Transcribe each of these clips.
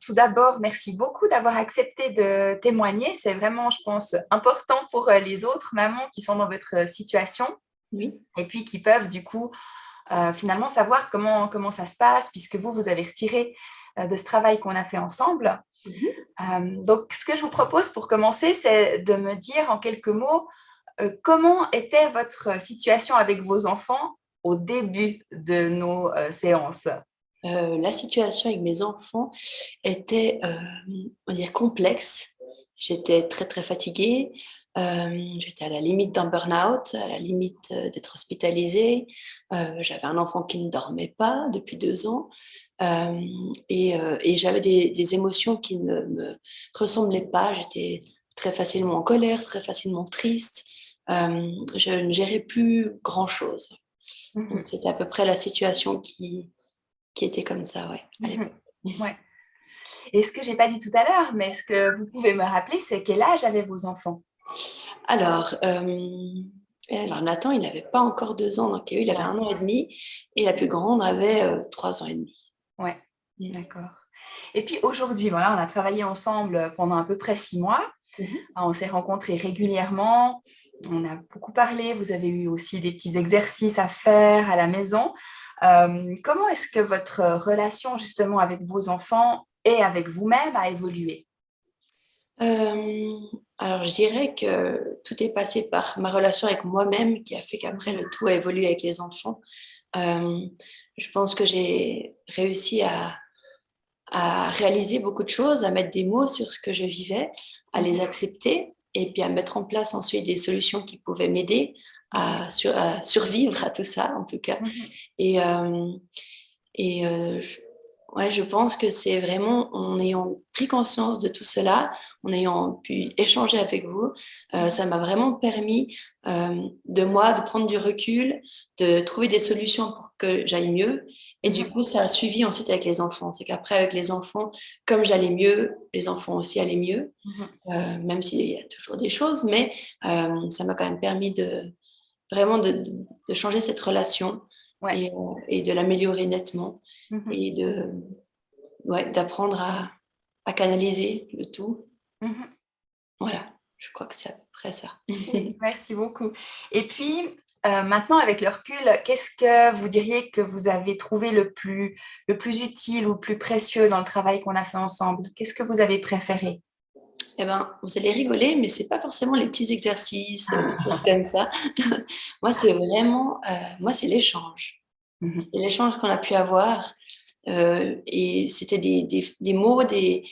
tout d'abord, merci beaucoup d'avoir accepté de témoigner. C'est vraiment, je pense, important pour les autres mamans qui sont dans votre situation Oui. et puis qui peuvent du coup finalement savoir comment ça se passe puisque vous avez retiré de ce travail qu'on a fait ensemble. Mhm. Donc, ce que je vous propose pour commencer, c'est de me dire en quelques mots comment était votre situation avec vos enfants au début de nos séances. La situation avec mes enfants était, on va dire, complexe. J'étais très, très fatiguée. J'étais à la limite d'un burn-out, à la limite d'être hospitalisée. J'avais un enfant qui ne dormait pas depuis 2 ans. Et j'avais des émotions qui ne me ressemblaient pas. J'étais très facilement en colère, très facilement triste. Je ne gérais plus grand-chose. Donc, Mhm, c'était à peu près la situation qui était comme ça, ouais, à mhm. l'époque. Ouais. Et ce que j'ai pas dit tout à l'heure, mais ce que vous pouvez me rappeler, c'est quel âge avaient vos enfants? Alors, alors Nathan, il n'avait pas encore 2 ans, donc il avait Ouais, 1 an et demi, et la plus grande avait 3 ans et demi. ouais, Mm. d'accord. Et puis aujourd'hui, voilà, on a travaillé ensemble pendant à peu près 6 mois. Mhm. On s'est rencontrés régulièrement. On a beaucoup parlé. Vous avez eu aussi des petits exercices à faire à la maison. Comment est-ce que votre relation justement avec vos enfants et avec vous-même a évolué? Euh, alors, je dirais que tout est passé par ma relation avec moi-même qui a fait qu'après, Mhm, le tout a évolué avec les enfants. Euh, je pense que j'ai réussi à réaliser beaucoup de choses, à mettre des mots sur ce que je vivais, à les mhm, accepter et puis à mettre en place ensuite des solutions qui pouvaient m'aider à survivre à tout ça, en tout cas. mhm, Et, euh, et ouais, je pense que c'est vraiment en ayant pris conscience de tout cela, en ayant pu échanger avec vous, mhm, ça m'a vraiment permis de moi de prendre du recul, de trouver des solutions pour que j'aille mieux. Et du mhm, coup, ça a suivi ensuite avec les enfants. C'est qu'après, avec les enfants, comme j'allais mieux, les enfants aussi allaient mieux, mhm. même s'il y a toujours des choses, mais ça m'a quand même permis de vraiment de changer cette relation Ouais. et de l'améliorer nettement Mhm, et ouais, d'apprendre à canaliser le tout. mhm. Voilà, je crois que c'est à peu près ça. Oui, merci beaucoup. Et puis, maintenant, avec le recul, qu'est-ce que vous diriez que vous avez trouvé le plus utile ou le plus précieux dans le travail qu'on a fait ensemble? Qu'est-ce que vous avez préféré? Eh ben, vous allez rigoler, mais c'est pas forcément les petits exercices, les choses comme ça. Moi, c'est vraiment, moi, c'est l'échange. Mhm, C'est l'échange qu'on a pu avoir. Et c'était des mots, des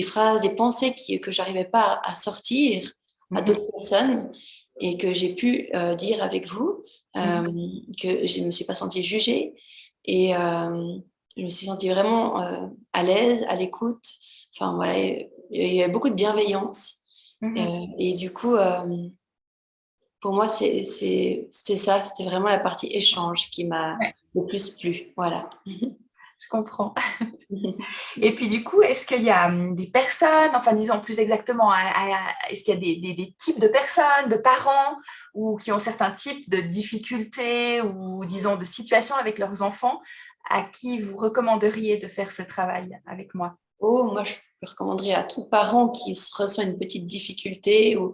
phrases, des pensées que j'arrivais pas à sortir à mhm, d'autres personnes et que j'ai pu dire avec vous, mhm, que je ne me suis pas sentie jugée et je me suis sentie vraiment à l'aise, à l'écoute. Enfin voilà, il y a beaucoup de bienveillance. mhm. Et du coup, pour moi, c'était ça, c'était vraiment la partie échange qui m'a Ouais, le plus plu. Voilà. je comprends. Et puis du coup, est-ce qu'il y a des personnes, enfin disons plus exactement, est-ce qu'il y a des types de personnes, de parents, ou qui ont certains types de difficultés ou disons de situations avec leurs enfants à qui vous recommanderiez de faire ce travail avec moi? Oh, moi, je recommanderais à tout parent qui ressent une petite difficulté ou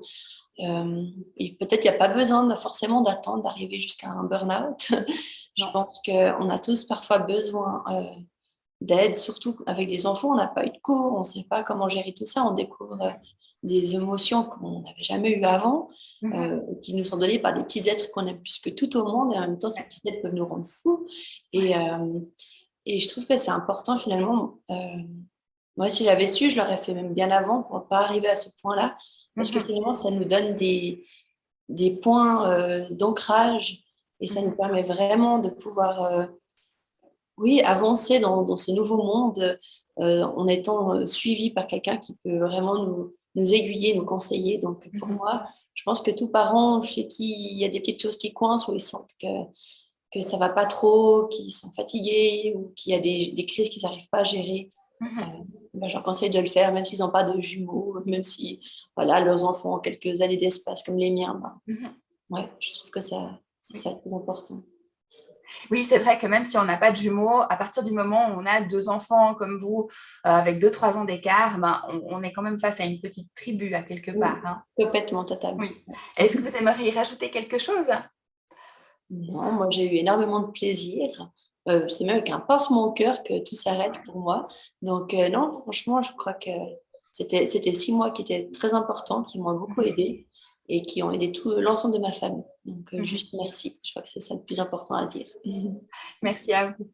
et peut-être il n'y a pas besoin forcément d'attendre d'arriver jusqu'à un burn-out. Je Non. pense qu'on a tous parfois besoin d'aide, surtout avec des enfants. On n'a pas eu de cours, on ne sait pas comment gérer tout ça. On découvre des émotions qu'on n'avait jamais eues avant, Mhm. qui nous sont données par des petits êtres qu'on aime plus que tout au monde. Et en même temps, ces Ouais, petits êtres peuvent nous rendre fous. ouais. Et je trouve que c'est important finalement. Moi, si j'avais su, je l'aurais fait même bien avant pour ne pas arriver à ce point-là. Parce que Mhm. finalement, ça nous donne des points d'ancrage et ça nous Mhm. permet vraiment de pouvoir oui, avancer dans ce nouveau monde en étant suivi par quelqu'un qui peut vraiment nous aiguiller, nous conseiller. Donc, pour Mhm. moi, je pense que tout parent chez qui il y a des petites choses qui coincent, où ils sentent que ça va pas trop, qu'ils sont fatigués ou qu'il y a des crises qu'ils n'arrivent pas à gérer, euh, Mhm. ben, je leur conseille de le faire, même s'ils n'ont pas de jumeaux, même si voilà, leurs enfants ont quelques années d'espace comme les miens. Ben, Mhm. ouais, je trouve que ça, c'est ça le plus important. Oui, c'est vrai que même si on n'a pas de jumeaux, à partir du moment où on a deux enfants comme vous, avec 2, 3 ans d'écart, ben, on est quand même face à une petite tribu à quelque part, Oui, hein. complètement, totalement. Oui. Est-ce que vous aimeriez rajouter quelque chose? Non, moi j'ai eu énormément de plaisir. C'est même avec un pincement au cœur que tout s'arrête pour moi. Donc non, franchement, je crois que c'était 6 mois qui étaient très importants, qui m'ont beaucoup Mhm. aidée et qui ont aidé tout l'ensemble de ma famille. Donc Mhm. juste merci. Je crois que c'est ça le plus important à dire. Merci à vous.